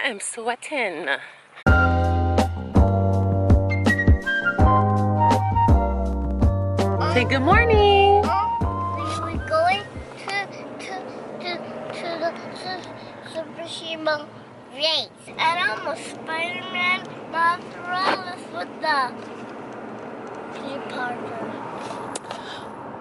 am sweating. Say good morning. We're going to the Super race. And I'm a Spider-Man, not Morales with the Peter Parker.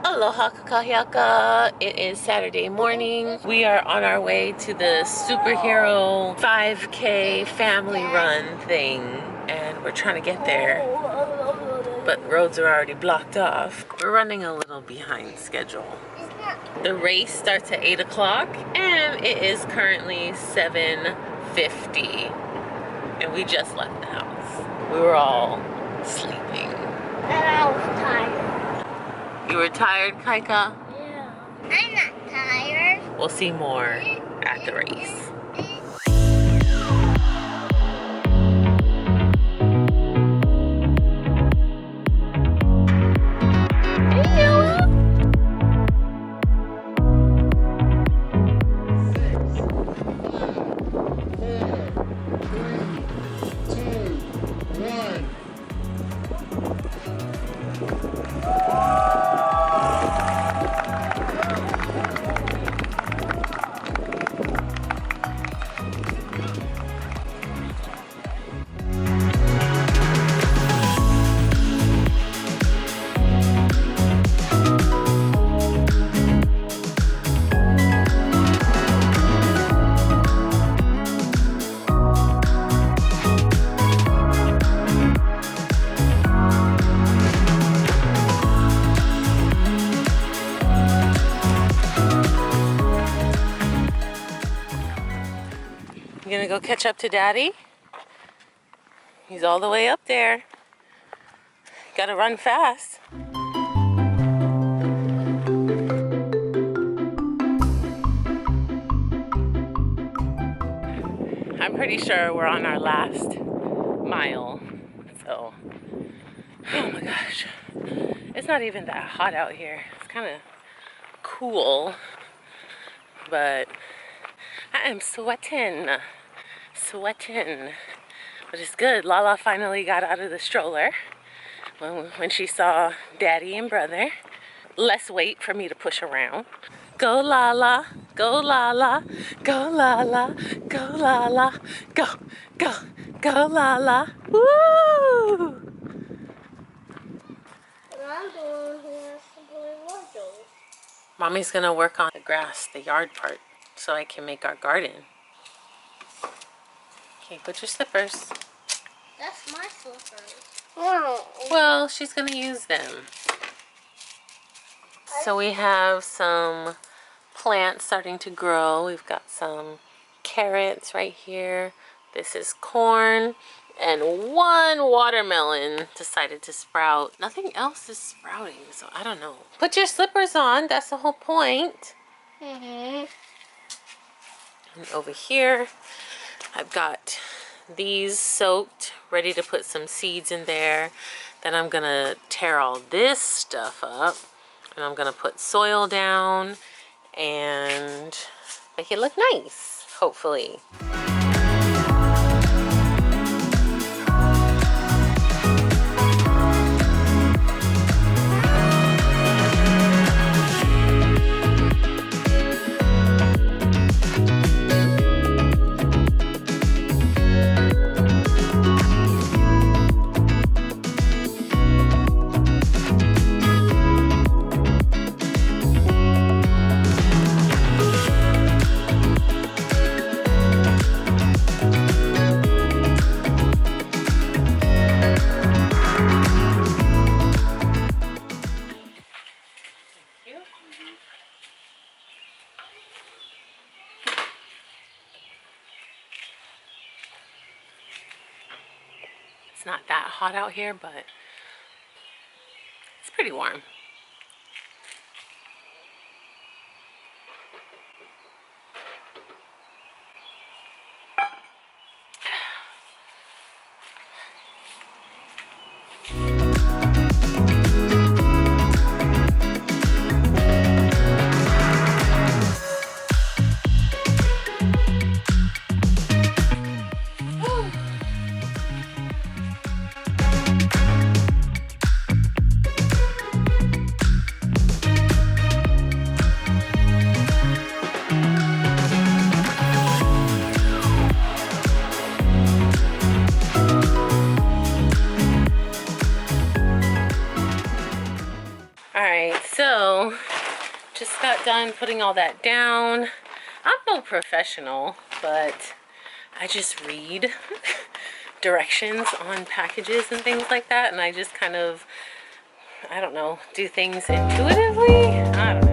Aloha kakahiyaka. It is Saturday morning. We are on our way to the superhero 5K family run thing. And we're trying to get there, but roads are already blocked off. We're running a little behind schedule. The race starts at 8 o'clock and it is currently 7:50. And we just left the house. We were all sleeping. And I was tired. You were tired, Ikaika? Yeah. I'm not tired. We'll see more at the race. You gonna go catch up to Daddy? He's all the way up there. Gotta run fast. I'm pretty sure we're on our last mile. So, oh my gosh. It's not even that hot out here. It's kind of cool, but I am sweating. But it's good. Lala finally got out of the stroller when she saw Daddy and brother. Less weight for me to push around. Go Lala, go Lala, go Lala, go Lala, go Lala. Woo! I'm the one who has to play wardrobe. Mommy's gonna work on the grass, the yard part, so I can make our garden. Okay, put your slippers. That's my slippers. Well, she's gonna use them. So we have some plants starting to grow. We've got some carrots right here. This is corn. And one watermelon decided to sprout. Nothing else is sprouting, so I don't know. Put your slippers on, that's the whole point. And over here, I've got these soaked, ready to put some seeds in there. Then I'm gonna tear all this stuff up, and I'm gonna put soil down and make it look nice, hopefully. It's not that hot out here, but it's pretty warm. just got done putting all that down. I'm no professional, but I just read directions on packages and things like that, and I just kind of, I don't know, do things intuitively. I don't know.